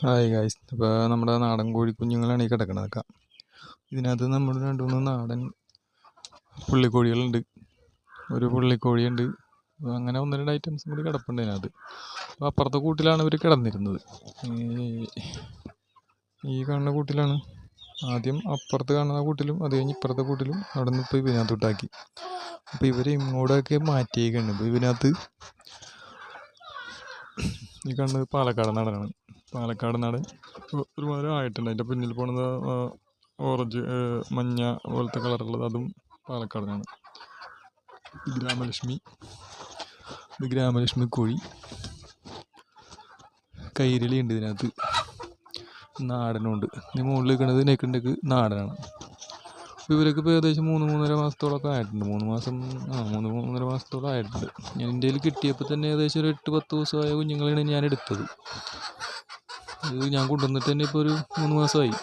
Hi guys, ഇപ്പോൾ നമ്മുടെ നാടൻ കോഴിക്കുഞ്ഞുങ്ങളാണ് ഈ കിടക്കണതൊക്കെ. ഇതിനകത്ത് നമ്മൾ 2-3 നാടൻ പുള്ളിക്കോഴികളുണ്ട്, ഒരു പുള്ളിക്കോഴിയുണ്ട്, അങ്ങനെ 1-2 ഐറ്റംസും കൂടി കിടപ്പുണ്ട് ഇതിനകത്ത്. അപ്പോൾ അപ്പുറത്തെ കൂട്ടിലാണ് ഇവർ കിടന്നിരുന്നത്. ഈ കാണുന്ന കൂട്ടിലാണ് ആദ്യം, അപ്പുറത്ത് കാണുന്ന കൂട്ടിലും അത് കഴിഞ്ഞ് ഇപ്പുറത്തെ കൂട്ടിലും, അവിടെ നിന്ന് ഇപ്പോൾ ഇതിനകത്തോട്ടാക്കി. അപ്പോൾ ഇവർ ഇങ്ങോട്ടൊക്കെ മാറ്റിയേക്കാണ്. ഇപ്പോൾ ഇതിനകത്ത് ഈ കാണുന്നത് പാലക്കാട് നാടനാണ്. പാലക്കാട് നാടൻ ഒരുപാട് ആയിട്ടുണ്ട്. അതിൻ്റെ പിന്നിൽ പോണത് ഓറഞ്ച് മഞ്ഞ പോലത്തെ കളറുള്ളത്, അതും പാലക്കാട് നാടൻ. ഇത് ഗ്രാമലക്ഷ്മി കോഴി. കൈരളി ഉണ്ട് ഇതിനകത്ത്, നാടനുണ്ട്. ഇതിന് മുകളിൽ നിൽക്കുന്നത് നെക്കിൻ്റെക്ക് നാടനാണ്. അപ്പോൾ ഇവരൊക്കെ ഇപ്പോൾ ഏകദേശം 3-3.5 മാസത്തോളമൊക്കെ ആയിട്ടുണ്ട്. 3-3.5 മാസത്തോളം ആയിട്ടുണ്ട്. ഞാൻ എൻ്റെ കയ്യിൽ കിട്ടിയപ്പോൾ തന്നെ ഏകദേശം ഒരു 8-10 ദിവസമായ കുഞ്ഞുങ്ങളെയാണ് ഞാൻ എടുത്തത്. ഇത് ഞാൻ കൊണ്ടുവന്നിട്ട് തന്നെ ഇപ്പോൾ ഒരു 3 മാസമായി.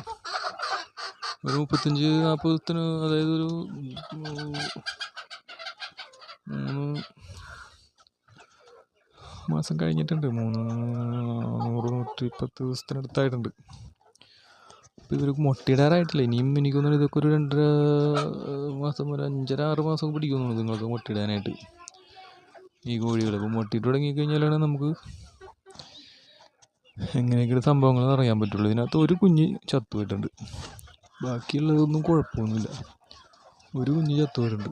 ഒരു 35-40 ദിവസത്തിന്, അതായത് ഒരു 3 മാസം കഴിഞ്ഞിട്ടുണ്ട്. 100-110 ദിവസത്തിനടുത്തായിട്ടുണ്ട്. അപ്പോൾ ഇവർക്ക് മുട്ടയിടാറായിട്ടില്ല. ഇനിയും എനിക്ക് തോന്നുന്നു ഇതൊക്കെ ഒരു 2.5 മാസം, ഒരു 5-6 മാസം പിടിക്കുന്നു നിങ്ങൾക്ക് മുട്ടയിടാനായിട്ട് ഈ കോഴികൾ. അപ്പോൾ മുട്ടയിട്ട് തുടങ്ങിക്കഴിഞ്ഞാലാണ് നമുക്ക് എങ്ങനെയൊക്കെയുള്ള സംഭവങ്ങൾ അറിയാൻ പറ്റുള്ളൂ. ഇതിനകത്ത് ഒരു കുഞ്ഞ് ചത്തുപോയിട്ടുണ്ട്, ബാക്കിയുള്ളതൊന്നും കുഴപ്പമൊന്നുമില്ല. ഒരു കുഞ്ഞ് ചത്തുപോയിട്ടുണ്ട്.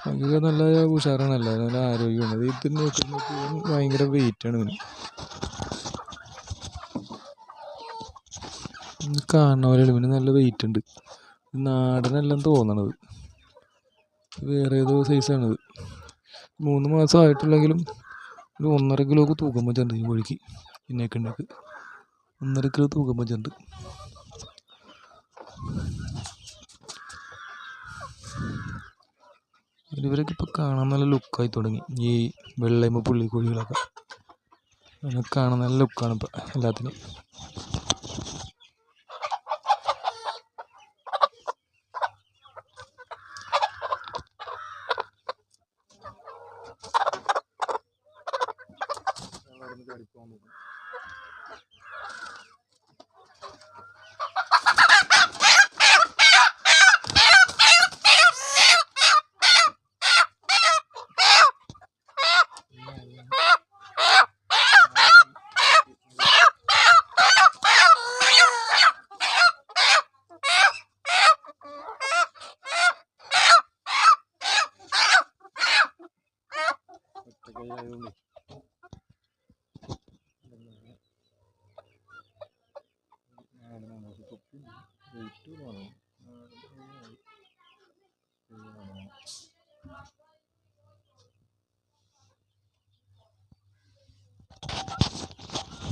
ബാക്കിയൊക്കെ നല്ല ഉഷാറാണ്, നല്ല ആരോഗ്യമാണ്. ഇതിന് ഭയങ്കര വെയിറ്റാണ് ഇതിന്. കാണുന്ന പോലെ ഇവന് നല്ല വെയിറ്റ് ഉണ്ട്. നാടനെല്ലാം തോന്നണത് വേറെ ഏതോ സൈസാണിത്. 3 മാസം ആയിട്ടുള്ളെങ്കിലും ഒരു 1.5 കിലോക്ക് തൂക്കം വെച്ചിട്ടുണ്ട് ഈ കോഴിക്ക്. പിന്നെയൊക്കെ 1.5 കിലോ തൂക്കം വെച്ചിട്ടുണ്ട്. ഇവരൊക്കെ ഇപ്പോൾ കാണാൻ നല്ല ലുക്കായി തുടങ്ങി. ഈ വെള്ളയമ്മ പുള്ളിക്കോഴികളൊക്കെ കാണാൻ നല്ല ലുക്കാണ് ഇപ്പം എല്ലാത്തിനും.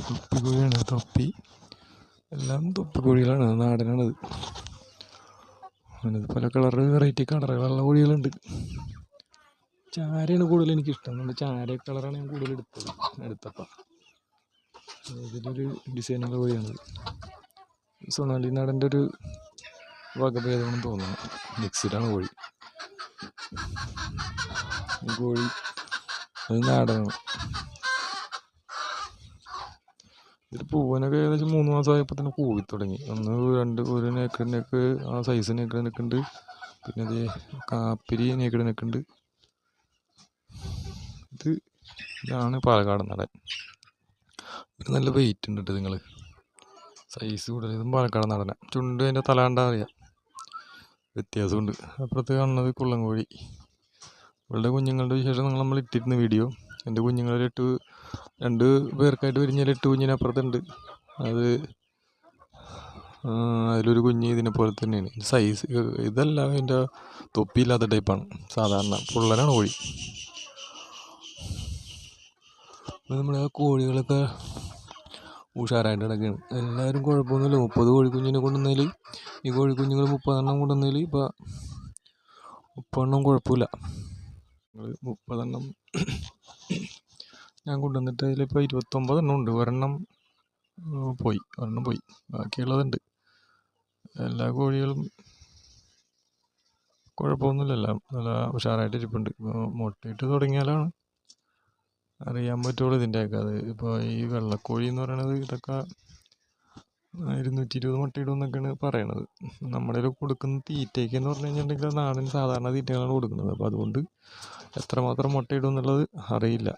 തൊപ്പിക്കോഴിയാണ്, തൊപ്പി എല്ലാം തൊപ്പിക്കോഴികളാണ്, നാടനാണത്. അങ്ങനത് പല വെറൈറ്റി കളറുകളുള്ള കോഴികളുണ്ട്. ചാരയാണ് കൂടുതൽ എനിക്കിഷ്ടം. നമ്മുടെ ചാര കളറാണ് ഞാൻ കൂടുതൽ എടുത്തപ്പം. ഇതിലൊരു ഡിസൈനുള്ള കോഴിയാണത്. സൊണാലി നാടൻ്റെ ഒരു വകഭേദമാണെന്ന് തോന്നുന്നു. മിക്സിഡാണ് കോഴി. ഈ കോഴി അത് നാടനാണ്. ഇതിൽ പൂവനൊക്കെ ഏകദേശം 3 മാസമായപ്പോൾ തന്നെ കൂവി തുടങ്ങി. ഒരു നേക്കടിനൊക്കെ ആ സൈസ് നേക്കടിനൊക്കെ ഉണ്ട്. പിന്നെ അത് കാപ്പിരി നേക്കടിനൊക്കെ ഉണ്ട്. ഇതാണ് പാലക്കാട് നാടൻ. ഇത് നല്ല വെയിറ്റ് ഉണ്ട് കേട്ടോ. നിങ്ങൾ സൈസ് കൂടുതൽ. ഇതും പാലക്കാട് നാടനാണ്. ചുണ്ട് അതിൻ്റെ തല കണ്ടാൽ അറിയാം, വ്യത്യാസമുണ്ട്. അപ്പുറത്ത് കാണുന്നത് കുള്ളൻ കോഴി. ഇവളുടെ കുഞ്ഞുങ്ങളുടെ വിശേഷം നമ്മൾ ഇട്ടിരുന്ന വീഡിയോ. എൻ്റെ കുഞ്ഞുങ്ങൾ 2 പേർക്കായിട്ട് വിരിഞ്ഞാൽ 8 കുഞ്ഞിനപ്പുറത്തുണ്ട്. അതിലൊരു കുഞ്ഞ് ഇതിനെ പോലെ തന്നെയാണ്. സൈസ് ഇതല്ല, അതിൻ്റെ തൊപ്പിയില്ലാത്ത ടൈപ്പാണ്. സാധാരണ പുള്ളനാണ് കോഴി. അപ്പോൾ നമ്മുടെ ആ കോഴികളൊക്കെ ഉഷാറായിട്ട് കിടക്കുകയാണ്. എല്ലാവരും കുഴപ്പമൊന്നുമില്ല. 30 കോഴിക്കുഞ്ഞിനെ കൊണ്ടുവന്നതിൽ ഈ കോഴിക്കുഞ്ഞുങ്ങൾ 30 എണ്ണം കൊണ്ടുവന്നതിൽ ഇപ്പോൾ 30 എണ്ണം കുഴപ്പമില്ല. 30 എണ്ണം ഞാൻ കൊണ്ടുവന്നിട്ട് അതിലിപ്പോൾ 29 എണ്ണം ഉണ്ട്. ഒരെണ്ണം പോയി. ബാക്കിയുള്ളതുണ്ട്. എല്ലാ കോഴികളും കുഴപ്പമൊന്നുമില്ല, എല്ലാം നല്ല ഉഷാറായിട്ട് ഇരിപ്പുണ്ട്. മുട്ടയിട്ട് തുടങ്ങിയാലാണ് അറിയാൻ പറ്റുള്ളൂ ഇതിൻ്റെയൊക്കെ. അത് ഇപ്പോൾ ഈ വെള്ളക്കോഴി എന്ന് പറയണത് ഇതൊക്കെ 220 മുട്ടയിടുമെന്നൊക്കെയാണ് പറയണത്. നമ്മുടെ കയ്യിൽ കൊടുക്കുന്ന തീറ്റയ്ക്ക് എന്ന് പറഞ്ഞു കഴിഞ്ഞിട്ടുണ്ടെങ്കിൽ നാടൻ സാധാരണ തീറ്റകളാണ് കൊടുക്കുന്നത്. അപ്പോൾ അതുകൊണ്ട് എത്രമാത്രം മുട്ടയിടും എന്നുള്ളത് അറിയില്ല.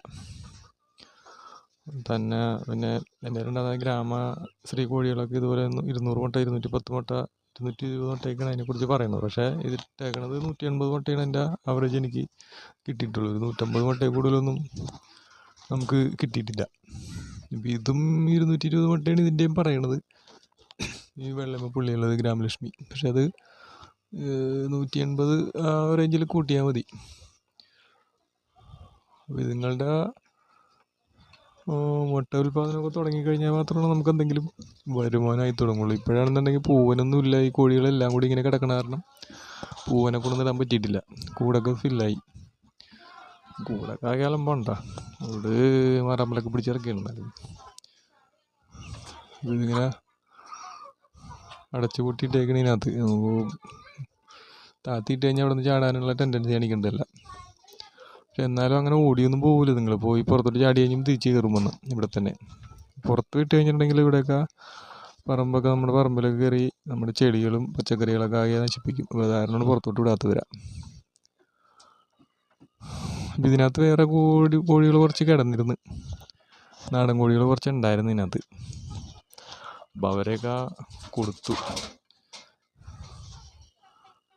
പിന്നെ എൻ്റെ ഉണ്ടാകുന്ന ഗ്രാമശ്രീ കോഴികളൊക്കെ ഇതുപോലെ 200 മുട്ട, 210 മുട്ട, 220 മുട്ടയൊക്കെയാണ് അതിനെക്കുറിച്ച് പറയുന്നത്. പക്ഷേ ഇതിട്ടേക്കണത് 180 മുട്ടയാണ് എൻ്റെ ആവറേജ് എനിക്ക് കിട്ടിയിട്ടുള്ളൂ. 150 മുട്ടയിൽ കൂടുതലൊന്നും നമുക്ക് കിട്ടിയിട്ടില്ല. ഇപ്പം ഇതും 220 മുട്ടയാണ് ഇതിൻ്റെയും പറയണത്, ഈ വെള്ളമ്മ പുള്ളിയുള്ളത് ഗ്രാമലക്ഷ്മി. പക്ഷെ അത് 180 ആ റേഞ്ചിൽ കൂട്ടിയാൽ മതി. അപ്പോൾ ഇതുങ്ങളുടെ മുട്ട ഉൽപ്പാദനമൊക്കെ തുടങ്ങിക്കഴിഞ്ഞാൽ മാത്രമാണ് നമുക്ക് എന്തെങ്കിലും വരുമാനമായി തുടങ്ങുള്ളൂ. ഇപ്പോഴാണെന്നുണ്ടെങ്കിൽ പൂവനൊന്നുമില്ല. ഈ കോഴികളെല്ലാം കൂടി ഇങ്ങനെ കിടക്കണ കാരണം പൂവനെ കൊണ്ടൊന്നും ഇടാൻ പറ്റിയിട്ടില്ല. കൂടൊക്കെ ഫില്ലായി. കൂടൊക്കെ ആകാലം പോണ്ട, അവിടെ മരമ്പലൊക്കെ പിടിച്ചിറക്കിയാണ്. ഇതിങ്ങനെ അടച്ചു പൂട്ടിയിട്ടേക്കണതിനകത്ത് താത്തിയിട്ട് കഴിഞ്ഞാൽ അവിടെ നിന്ന് ചാടാനുള്ള ടെൻഡൻസി കാണിക്കണ്ടല്ല. പക്ഷെ എന്നാലും അങ്ങനെ ഓടിയൊന്നും പോകില്ല. നിങ്ങൾ പോയി പുറത്തോട്ട് ചാടി കഴിഞ്ഞും തിരിച്ച് കയറുമ്പോൾ ഇവിടെ തന്നെ പുറത്ത് വിട്ട് കഴിഞ്ഞിട്ടുണ്ടെങ്കിൽ ഇവിടെയൊക്കെ പറമ്പൊക്കെ, നമ്മുടെ പറമ്പിലൊക്കെ കയറി നമ്മുടെ ചെടികളും പച്ചക്കറികളൊക്കെ ആകെ നശിപ്പിക്കും. കാരണമാണ് പുറത്തോട്ട് വിടാത്തവരാ. അപ്പം ഇതിനകത്ത് വേറെ കോഴികൾ കുറച്ച് കിടന്നിരുന്നു, നാടൻ കോഴികൾ കുറച്ച് ഉണ്ടായിരുന്നു ഇതിനകത്ത്. അപ്പം അവരെയൊക്കെ കൊടുത്തു.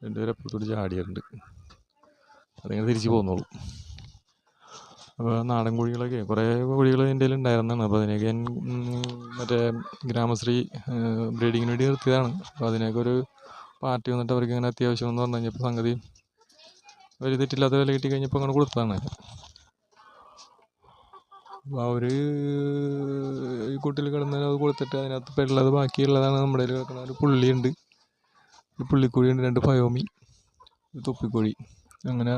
രണ്ടുപേരും അപ്പുറത്തോട്ട് ചാടിയിട്ടുണ്ട്, അതിങ്ങനെ തിരിച്ച് പോന്നോളൂ. അപ്പോൾ നാടൻ കോഴികളൊക്കെ കുറേ കോഴികൾ എൻ്റെ കയ്യിൽ ഉണ്ടായിരുന്നതാണ്. അപ്പോൾ അതിനെയൊക്കെ ഞാൻ മറ്റേ ഗ്രാമശ്രീ ബ്രീഡിങ്ങിന് വേണ്ടി നിർത്തിയതാണ്. അപ്പോൾ അതിനൊക്കെ ഒരു പാർട്ടി വന്നിട്ട് അവർക്ക് ഇങ്ങനെ അത്യാവശ്യം എന്ന് പറഞ്ഞു കഴിഞ്ഞപ്പോൾ സംഗതി ഒരു തെറ്റില്ലാത്ത വില കിട്ടി കഴിഞ്ഞപ്പോൾ അങ്ങനെ കൊടുത്തതാണ്. അപ്പോൾ അവർ ഈ കൂട്ടിൽ കിടന്നാൽ അത് കൊടുത്തിട്ട് അതിനകത്ത് ഇപ്പോൾ ഉള്ളത് ബാക്കിയുള്ളതാണ് നമ്മുടെ കയ്യിൽ കിടക്കുന്ന ഒരു പുള്ളിയുണ്ട്, ഒരു പുള്ളിക്കോഴിയുണ്ട്, 2 ഫയോമി, ഒരു തൊപ്പിക്കോഴി, അങ്ങനെ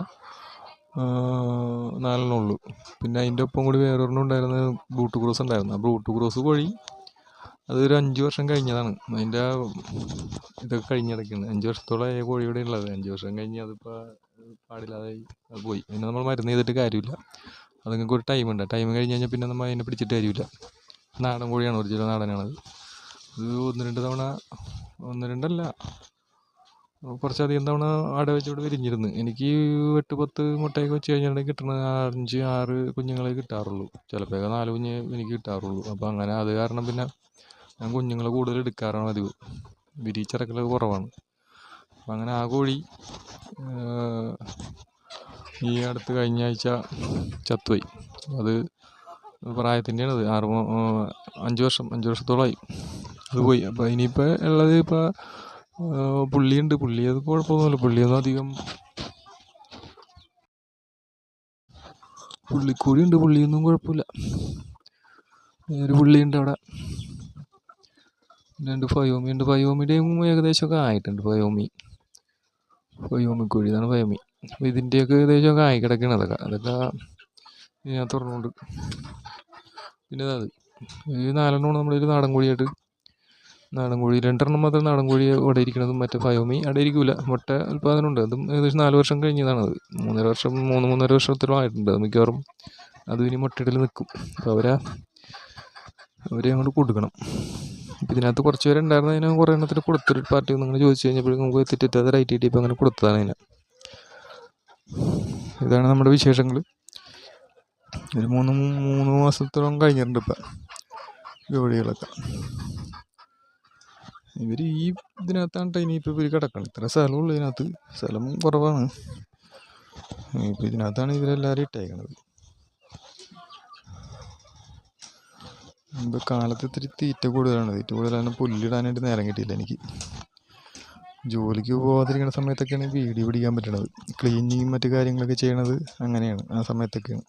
4 ഉള്ളൂ. പിന്നെ അതിൻ്റെ ഒപ്പം കൂടി വേറൊരെണ്ണം ഉണ്ടായിരുന്ന ബ്രൂട്ട് ക്രോസ് ഉണ്ടായിരുന്നു. ആ ബ്രൂട്ട് ക്രോസ് കോഴി അതൊരു 5 വർഷം കഴിഞ്ഞതാണ്. അതിൻ്റെ ഇതൊക്കെ കഴിഞ്ഞിടയ്ക്കാണ്. 5 വർഷത്തോളമായ കോഴി ഇവിടെ ഉള്ളത്. 5 വർഷം കഴിഞ്ഞ് അതിപ്പോൾ പാടില്ലാതായി അത് പോയി. പിന്നെ നമ്മൾ മരുന്ന് ചെയ്തിട്ട് കാര്യമില്ല. അതുങ്ങൾക്ക് ഒരു ടൈമുണ്ട്. ടൈം കഴിഞ്ഞ് കഴിഞ്ഞാൽ പിന്നെ നമ്മൾ അതിനെ പിടിച്ചിട്ട് കാര്യമില്ല. നാടൻ കോഴിയാണ്, ഒറിജിനൽ നാടനാണത്. ഇത് 1-2 തവണ, 1-2 അല്ല, കുറച്ചധികം തവണ അട വെച്ചോട് വിരിഞ്ഞിരുന്നു. എനിക്ക് 8-10 മുട്ടയൊക്കെ വെച്ച് കഴിഞ്ഞിട്ടുണ്ടെങ്കിൽ കിട്ടുന്നത് 5-6 കുഞ്ഞുങ്ങളെ കിട്ടാറുള്ളൂ. ചിലപ്പോൾ 4 കുഞ്ഞ് എനിക്ക് കിട്ടാറുള്ളൂ. അപ്പോൾ അങ്ങനെ അത് കാരണം പിന്നെ ഞാൻ കുഞ്ഞുങ്ങളെ കൂടുതൽ എടുക്കാറാണ് പതിവ്. വിരിയിച്ചിറക്കലൊക്കെ കുറവാണ്. അപ്പം അങ്ങനെ ആ കോഴി ഈ അടുത്ത് കഴിഞ്ഞ ആഴ്ച ചത്തുപോയി. അത് പ്രായത്തിൻ്റെയാണത്. 5 വർഷത്തോളമായി അത് പോയി. അപ്പോൾ ഇനിയിപ്പോൾ ഉള്ളത് ഇപ്പോൾ പുള്ളിയുണ്ട്. പുള്ളി അത് കുഴപ്പമൊന്നുമില്ല. പുള്ളിയൊന്നും അധികം, പുള്ളിക്കോഴിയുണ്ട്, പുള്ളിയൊന്നും കുഴപ്പമില്ല. ഒരു പുള്ളിയുണ്ട് അവിടെ, 2 ഫയോമി ഉണ്ട്. ഫയോമിയുടെയും ഏകദേശമൊക്കെ ആയിട്ടുണ്ട്. ഫയോമി കോഴി, ഇതാണ് ഫയോമി. അപ്പോൾ ഇതിൻ്റെയൊക്കെ ഏകദേശമൊക്കെ ആയി കിടക്കണം. അതൊക്കെ ഞാൻ തുറന്നുകൊണ്ട്. പിന്നെ അത് ഈ 4 എണ്ണമാണ് നമ്മുടെ ഒരു നാടൻ കോഴിയായിട്ട്. നാടൻ കോഴി 2 മാത്രം നാടൻ കോഴി അവിടെ ഇരിക്കണതും. മറ്റേ ഫയോമി അവിടെ ഇരിക്കില്ല. മുട്ട ഉൽപ്പാദനമുണ്ട്. അതും ഏകദേശം 4 വർഷം കഴിഞ്ഞതാണത്. 3.5 വർഷത്തോളം ആയിട്ടുണ്ട്. അത് മിക്കവാറും അതും ഇനി മുട്ടയിടൽ നിൽക്കും. അപ്പോൾ അവരെ അങ്ങോട്ട് കൊടുക്കണം. അപ്പോൾ ഇതിനകത്ത് കുറച്ച് പേരുണ്ടായിരുന്നു. അതിനെ കുറേ എണ്ണത്തിൽ കൊടുത്തൊരു പാർട്ടി ഒന്ന് അങ്ങനെ ചോദിച്ചു കഴിഞ്ഞപ്പോഴും നമുക്ക് തെറ്റാതെ റൈറ്റ് കിട്ടിയപ്പോൾ അങ്ങനെ കൊടുത്തതാണ് അതിനെ. ഇതാണ് നമ്മുടെ വിശേഷങ്ങൾ. ഒരു 3 മാസത്തോളം കഴിഞ്ഞിട്ടുണ്ട് ഇപ്പം കോഴികളൊക്കെ. ഇവർ ഈ ഇതിനകത്താണ് ഇനിയിപ്പോൾ ഇവർ കിടക്കണം. ഇത്ര സ്ഥലമുള്ളൂ ഇതിനകത്ത്, സ്ഥലം കുറവാണ്. ഇപ്പോൾ ഇതിനകത്താണ് ഇവരെല്ലാവരും ഇട്ടേക്കണത്. ഇപ്പോൾ കാലത്ത് ഇത്തിരി തീറ്റ കൂടുതലാണ്. പുല്ലിടാനായിട്ട് നേരം കിട്ടിയില്ല എനിക്ക്. ജോലിക്ക് പോകാതിരിക്കുന്ന സമയത്തൊക്കെയാണ് വീഡിയോ പിടിക്കാൻ പറ്റണത്. ക്ലീനിങ്ങും മറ്റു കാര്യങ്ങളൊക്കെ ചെയ്യണത് അങ്ങനെയാണ്, ആ സമയത്തൊക്കെയാണ്.